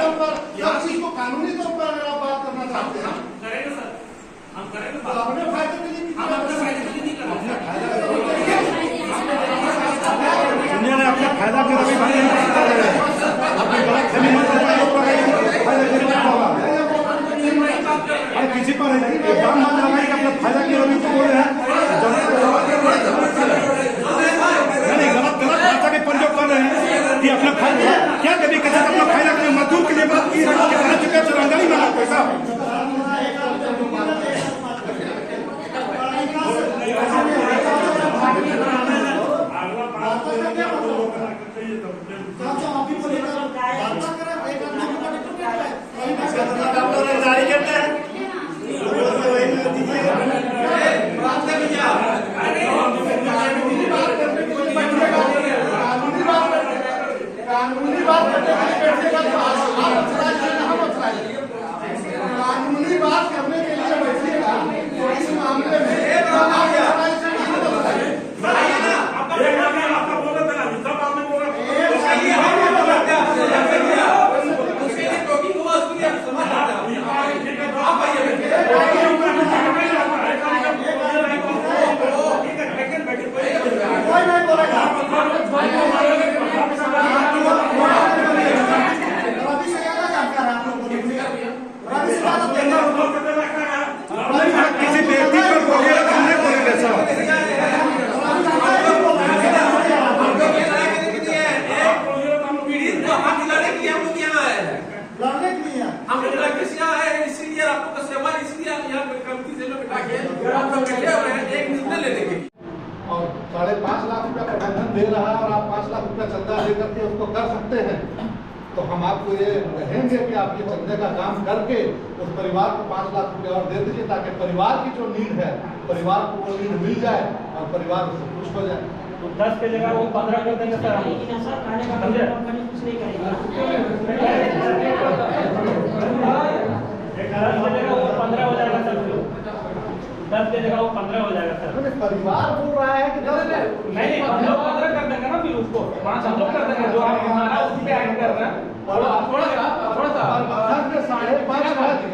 तौर पर सब चीज को कानूनी तौर पर अगर आप बात करना चाहते हैं करेंगे सर, हम करेंगे तो अपने फायदे के लिए हम अपने फायदे के लिए नहीं कर रहे। दुनिया ने अपने फायदा के लिए भाई अपनी गलत फहमी मत लगाइए, फायदा के लिए होगा किसी पर इल्जाम मत लगाइए कि अपने फायदा के लिए बोल रहे हैं, नहीं गलत भाषा के प्रयोग कर रहे हैं कि अपना फायदा क्या कभी कैसे अपना फायदा के लिए मजदूर के लिए बात की रंगाई में पैसा जारी करते हैं कानूनी बात करने के लिए बैठेगा तो कानूनी बात करने के लिए बैठिएगा तो इस मामले में किसी व्यक्ति पर बोलिएगा तो हमने बोलेंगे सर। और 5.5 लाख रुपया प्रबंधन दे रहा है और आप 5 लाख रुपया चंदा लेकर के उसको कर सकते हैं, तो हम आपको ये कहेंगे कि आप ये चंदे का काम करके उस परिवार को 5 लाख रुपया और दे दीजिए ताकि परिवार की जो नीड है परिवार को वो नीड मिल जाए और परिवार उससे खुश हो जाए। तो 10 की जगह वो 15 कर देंगे सर हम। कुछ नहीं करेंगे। 15 हो जाएगा सर, 10 की जगह वो 15 हो जाएगा सर। परिवार बोल रहा है कि 10 नहीं हम लोग 15 कर देंगे ना, फिर उसको 5 हम लोग कर देंगे जो आप हमारा उसी पे ऐड कर रहे हैं। प्रबंधन ने 5.5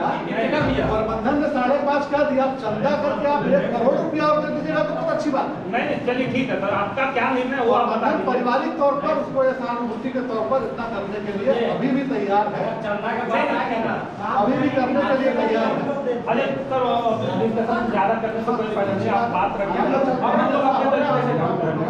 कह दिया, प्रबंधन ने 5.5 कह दिया, चंदा करके आप 1 करोड़ रुपया और दे दीजिएगा तो बहुत अच्छी बात है। नहीं चलिए ठीक है सर, आपका क्या निर्णय वो आप बता दीजिए। पारिवारिक तौर पर उसको ये सहानुभूति के तौर पर इतना करने के लिए अभी भी तैयार है, अभी भी करने के लिए तैयार है। अरे सर डिस्कशन ज्यादा करने से कोई फायदा नहीं, आप बात रखिए और हम लोग अपने तरीके से काम करेंगे।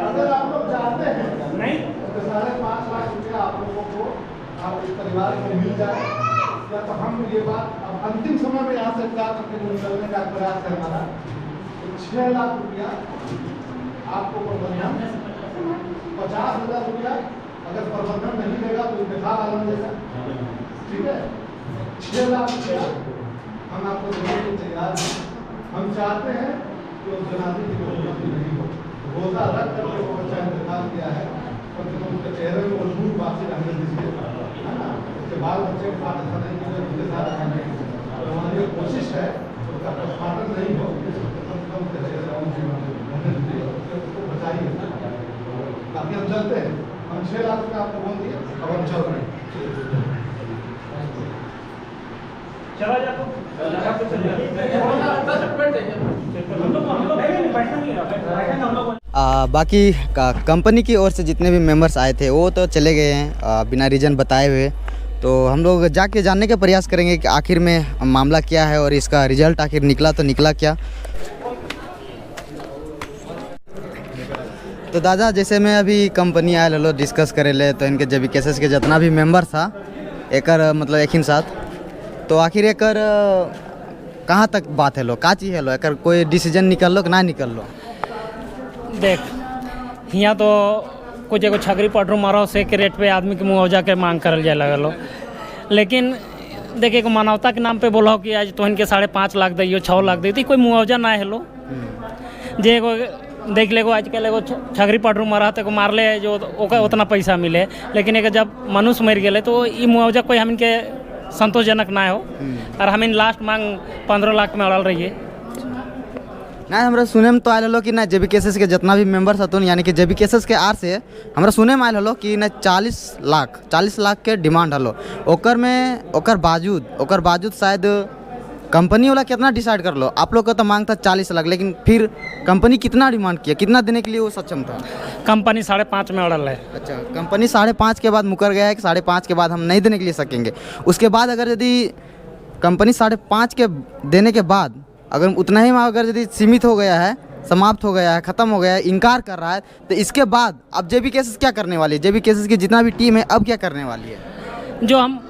अगर आप लोग चाहते हैं नहीं तो 5.5 लाख रुपया आप लोगों को आप इस परिवार को मिल जाए, या तो हम ये बात अब अंतिम समय में यहाँ से क्या करके जो निकलने का प्रयास है हमारा, 6 लाख रुपया आपको प्रबंधन 50,000 रुपया अगर प्रबंधन नहीं देगा तो इंतजार आलम देगा, ठीक है। 6 लाख रुपया हम आपको देने के तैयार हैं। हम चाहते हैं कि उस जनाजे की जरूरत नहीं हो, रोजा रख करके वो बच्चा इंतजार किया है, कम से कम उसके चेहरे में मजबूत बातें रहने दीजिए, है ना। उसके बाल बच्चे के साथ ऐसा नहीं कि उनके साथ रहना नहीं, तो हमारी ये कोशिश है उसका पोस्टमार्टम नहीं हो, कम से कम उसके चेहरे रहने दीजिए, उसको बचाइए। बाकी हम चलते हैं, हम 6 लाख रुपये आपको बोल दिए, अब हम चल रहे हैं। चला जा तो बाकी कंपनी की ओर से जितने भी मेंबर्स आए थे वो तो चले गए हैं बिना रीज़न बताए हुए। तो हम लोग जाके जानने का प्रयास करेंगे कि आखिर में मामला क्या है और इसका रिजल्ट आखिर निकला तो निकला क्या। तो दादा जैसे मैं अभी कंपनी आया लो डिस्कस करे ले, तो इनके जब केसेस के जितना भी मेंबर था एक मतलब एक ही साथ, तो आखिर एक कहाँ तक बात है लो का चीज़ है लो एक कोई डिसीजन निकल लो कि ना निकल लो। देख यहाँ तो कुछ एगो छगरी पटरू मारो से के रेट पे आदमी के मुआवजा के मांग करल जाए लगल, लेकिन देखिए को मानवता के नाम पे बोलो कि आज तो इनके 5.5 लाख दी 6 लाख दी कोई मुआवजा ना है लो। जे एगो देख लेगो आजकल एगो छगरी पटरू मारा तो मार ले जो उतना पैसा मिले, लेकिन एक जब मनुष्य मर गए तो ये मुआवजा कोई हम इनके संतोषजनक ना हो। और हम इन लास्ट मांग 15 लाख में अड़ल रही है। ना हमरा सुने में तो आयल हलो कि ना JBKSS के जितना भी मेंबर हतुन यानी कि JBKSS के आर से हमरा सुने में आयल हलो कि ना 40 लाख के डिमांड हलो ओकर बावजूद शायद कंपनी वाला कितना डिसाइड कर लो। आप लोग का तो मांग था 40 लाख, लेकिन फिर कंपनी कितना डिमांड किया, कितना देने के लिए वो सक्षम था? कंपनी 5.5 में अड़ल है। अच्छा, कंपनी 5.5 के बाद मुकर गया है कि 5.5 के बाद हम नहीं देने के लिए सकेंगे। उसके बाद अगर यदि कंपनी 5.5 के देने के बाद अगर उतना ही अगर यदि सीमित हो गया है, समाप्त हो गया है, ख़त्म हो गया है, इनकार कर रहा है, तो इसके बाद अब JBKSS क्या करने वाली है? JBKSS की जितना भी टीम है अब क्या करने वाली है? जो हम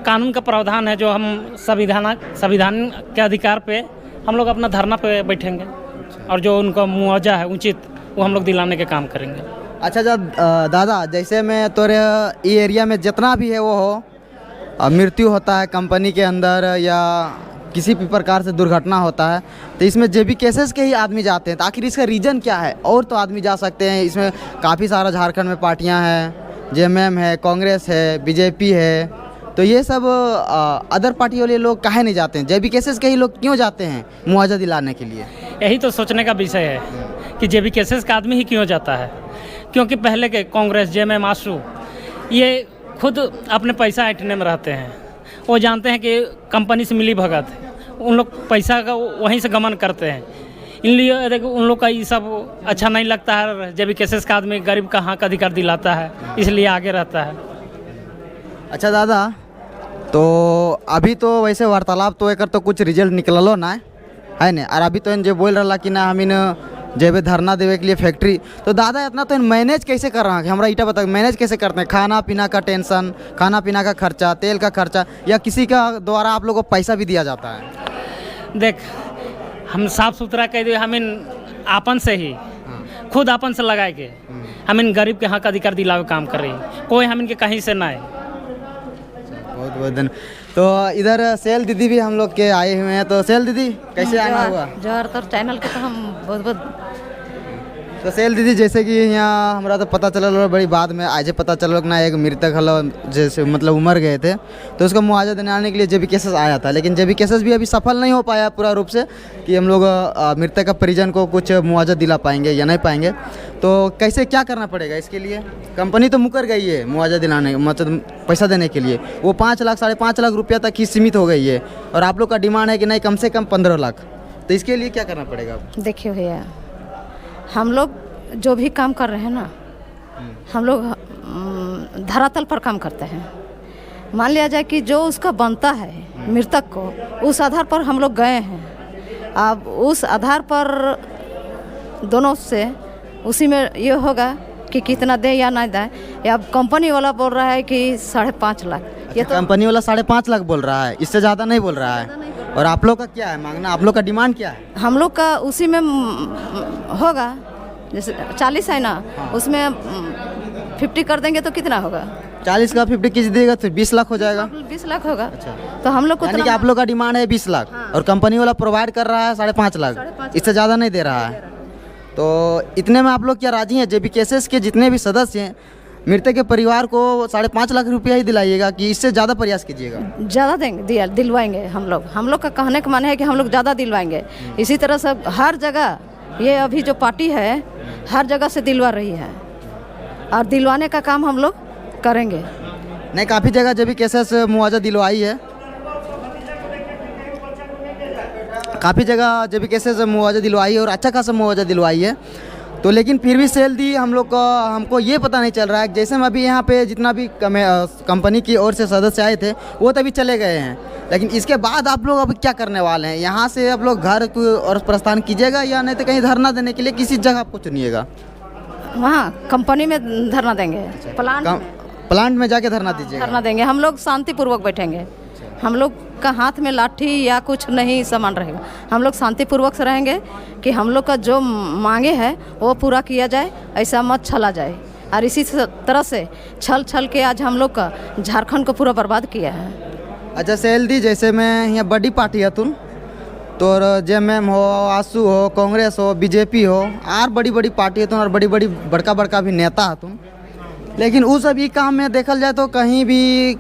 कानून का प्रावधान है, जो हम संविधान के अधिकार पे हम लोग अपना धरना पे बैठेंगे और जो उनका मुआवजा है उचित वो हम लोग दिलाने के काम करेंगे। अच्छा, जब दादा जैसे मैं तोरे ये एरिया में जितना भी है वो हो मृत्यु होता है कंपनी के अंदर या किसी भी प्रकार से दुर्घटना होता है, तो इसमें JBKSS के ही आदमी जाते हैं, तो आखिर इसका रीज़न क्या है? और तो आदमी जा सकते हैं, इसमें काफ़ी सारा झारखंड में पार्टियां हैं, JMM है, कांग्रेस है, BJP है, तो ये सब अदर पार्टी वाले लोग काहे नहीं जाते हैं? JBKSS के ही लोग क्यों जाते हैं मुआवजा दिलाने के लिए? यही तो सोचने का विषय है कि JBKSS का आदमी ही क्यों जाता है, क्योंकि पहले के कांग्रेस, JMM, आसू ये खुद अपने पैसा ऐंठने में रहते हैं। वो जानते हैं कि कंपनी से मिली भगत, उन लोग पैसा का वहीं से गमन करते हैं। इसलिए देखो उन लोग का ये सब अच्छा नहीं लगता है। JBKSS का आदमी गरीब का हक अधिकार दिलाता है, इसलिए आगे रहता है। अच्छा दादा, तो अभी तो वैसे वार्तालाप तो एक तो कुछ रिजल्ट निकललो ना है ना, और अभी तो इन जो बोल रहा कि ना हम इन जेबे धरना देवे के लिए फैक्ट्री, तो दादा इतना तो इन मैनेज कैसे कर रहा है? हमरा इटा बता, मैनेज कैसे करते हैं? खाना पीना का टेंशन, खाना पीना का खर्चा, तेल का खर्चा, या किसी का द्वारा आप लोगों को पैसा भी दिया जाता है? देख, हम साफ सुथरा कह दे, हम इन आपन से ही खुद आपन से लगाए के हम इन गरीब के हक अधिकार दिलावे काम कर रही हैं, कोई हम इनके कहीं से ना है। बहुत बहुत धन्यवाद। तो इधर सेल दीदी भी हम लोग के आए हुए हैं, तो सेल दीदी कैसे आना हुआ? जोहर तोर चैनल के तो हम बहुत बहुत। तो सेल दीदी जैसे कि यहाँ हमारा तो पता चल बड़ी बाद में आज पता चल ना एक मृतक हलो जैसे मतलब उमर गए थे, तो उसका मुआवजा दिलाने के लिए JBKSS आया था, लेकिन JBKSS भी अभी सफल नहीं हो पाया पूरा रूप से कि हम लोग मृतक का परिजन को कुछ मुआवजा दिला पाएंगे या नहीं पाएंगे। तो कैसे क्या करना पड़ेगा इसके लिए? कंपनी तो मुकर गई है मुआवजा दिलाने मतलब पैसा देने के लिए, वो 5 लाख 5.5 लाख रुपया तक ही सीमित हो गई है, और आप लोग का डिमांड है कि नहीं कम से कम 15 लाख। तो इसके लिए क्या करना पड़ेगा? देखिए भैया, हम लोग जो भी काम कर रहे हैं ना, हम लोग धरातल पर काम करते हैं। मान लिया जाए कि जो उसका बनता है मृतक को, उस आधार पर हम लोग गए हैं। अब उस आधार पर दोनों से उसी में ये होगा कि कितना दे या ना दे। या कंपनी वाला बोल रहा है कि 5.5 लाख, ये तो कंपनी वाला 5.5 लाख बोल रहा है, इससे ज़्यादा नहीं बोल रहा है। और आप लोग का क्या है मांगना? आप लोग का डिमांड क्या है? हम लोग का उसी में होगा, जैसे 40 है ना, उसमें 50 कर देंगे तो कितना होगा? 40 का 50 किस देगा तो 20 लाख हो जाएगा। 20 लाख होगा। तो हम लोग को यानी कि आप लोग का डिमांड है 20 लाख, और कंपनी वाला प्रोवाइड कर रहा है 5.5 लाख, इससे ज़्यादा नहीं दे रहा है। तो इतने में आप लोग क्या राजी हैं? JBKSS के जितने भी सदस्य हैं, मृतक के परिवार को 5.5 लाख रुपया ही दिलाइएगा कि इससे ज़्यादा प्रयास कीजिएगा? ज़्यादा देंगे, दिलवाएंगे हम लोग का कहने का माने है कि हम लोग ज़्यादा दिलवाएंगे। इसी तरह से हर जगह ये अभी जो पार्टी है हर जगह से दिलवा रही है, और दिलवाने का काम हम लोग करेंगे। नहीं, काफ़ी जगह JBKSS मुआवजा दिलवाई है, काफ़ी जगह JBKSS मुआवजा दिलवाई है और अच्छा खासा मुआवजा दिलवाई है। तो लेकिन फिर भी सेल दी हम लोग को, हमको ये पता नहीं चल रहा है। जैसे हम अभी यहाँ पे जितना भी कंपनी की ओर से सदस्य आए थे वो तभी चले गए हैं, लेकिन इसके बाद आप लोग अब क्या करने वाले हैं? यहाँ से आप लोग घर को और प्रस्थान कीजिएगा या नहीं तो कहीं धरना देने के लिए किसी जगह आपको चुनिएगा? वहाँ कंपनी में धरना देंगे, प्लांट में जाके धरना दीजिएगा? धरना देंगे। हम लोग शांतिपूर्वक बैठेंगे, हम लोग का हाथ में लाठी या कुछ नहीं सामान रहेगा। हम लोग शांतिपूर्वक से रहेंगे कि हम लोग का जो मांगे है वो पूरा किया जाए, ऐसा मत छला जाए। और इसी तरह से छल के आज हम लोग का झारखंड को पूरा बर्बाद किया है। अच्छा सेल दी, जैसे मैं यहाँ बड़ी पार्टी है तुम तो JMM हो, आसू हो, कांग्रेस हो, BJP हो, और बड़ी बड़ी पार्टी है तुम, और बड़ी बड़ी बड़का भी नेता है तुम, लेकिन उस अभी काम में देखल जाए तो कहीं भी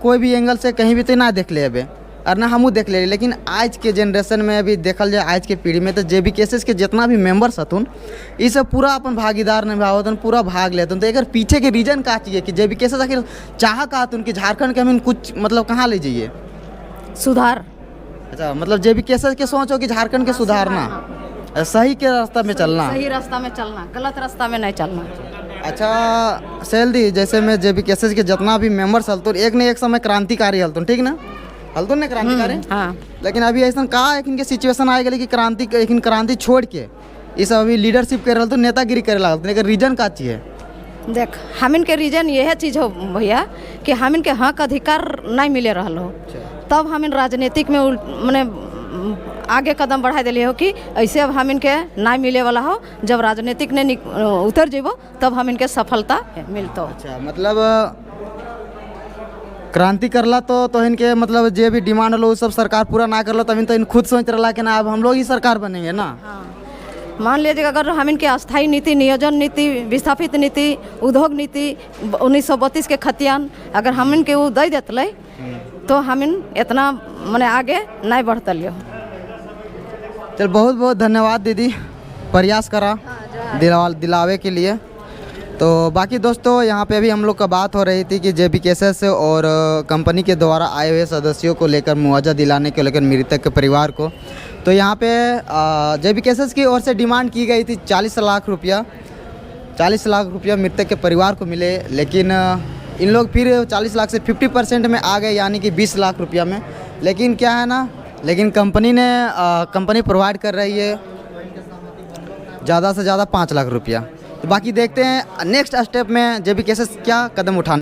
कोई भी एंगल से कहीं भी तो ना देख ले अबे और ना हमू देख ले, लेकिन आज के जनरेशन में अभी देखल जाए, आज के पीढ़ी में तो JB केसेस के जितना भी मेंबर्स हतुन ये सब पूरा अपन भागीदार निभावतन, पूरा भाग लेतन। तो एक पीछे के रीजन का चाहिए कि JB केसेस आखिर चाह का हतुन कि झारखंड के हम कुछ मतलब कहाँ ले जाइए सुधार। अच्छा, मतलब JB केसेस के सोचो कि झारखंड के सुधारना, सही के रास्ता में चलना, सही रास्ता में चलना, गलत रास्ता में नहीं चलना। अच्छा सैलदी, जैसे मैं JB केसेस के जितना भी मेंबर्स हलतुन एक न एक समय क्रांतिकारी हलतुन, ठीक ना, हलतुन ने क्रांतिकारी। हाँ, लेकिन अभी ऐसा कहा है कि इनके सिचुएशन आए गए कि क्रांति छोड़ के ये सब अभी लीडरशिप कर रहा तो नेतागिरी करे लगा, लेकिन रीजन का चाहिए। देख हम इनके रीजन यह चीज़ हो भैया कि हम इनके हक अधिकार नहीं मिले रहा हो, तब हम इन राजनीतिक में मैंने आगे कदम बढ़ा दिले हो कि ऐसे अब हम इनके नहीं मिले वाला हो, जब राजनीतिक ने उतर जेबो तब हम इनके सफलता मिलतो। अच्छा, मतलब क्रांति करला तो इनके मतलब जे भी डिमांड लो सब सरकार पूरा ना करला, तभी तो इन खुद सोच रहा कि ना अब हम लोग ही सरकार बनेंगे ना। हाँ। मान लीजिए अगर हम इनके अस्थायी नीति, नियोजन नीति, विस्थापित नीति, उद्योग नीति 1932 के खतियान अगर हम इनके वो दे देते तो हम इन इतना मैंने आगे नहीं बढ़ते लियो। चल बहुत बहुत धन्यवाद दीदी, प्रयास करा दिलावे के लिए। तो बाकी दोस्तों यहाँ पे अभी हम लोग का बात हो रही थी कि JB केसेस और कंपनी के द्वारा आए हुए सदस्यों को लेकर मुआवजा दिलाने को लेकर मृतक के परिवार को। तो यहाँ पे JB केसेस की ओर से डिमांड की गई थी 40 लाख रुपया, 40 लाख रुपया मृतक के परिवार को मिले, लेकिन इन लोग फिर 40 लाख से 50% में आ गए, यानी कि 20 लाख रुपया में। लेकिन क्या है ना, लेकिन कंपनी प्रोवाइड कर रही है ज़्यादा से ज़्यादा 5 लाख रुपया। तो बाकी देखते हैं नेक्स्ट स्टेप में JB केसेस क्या कदम उठाने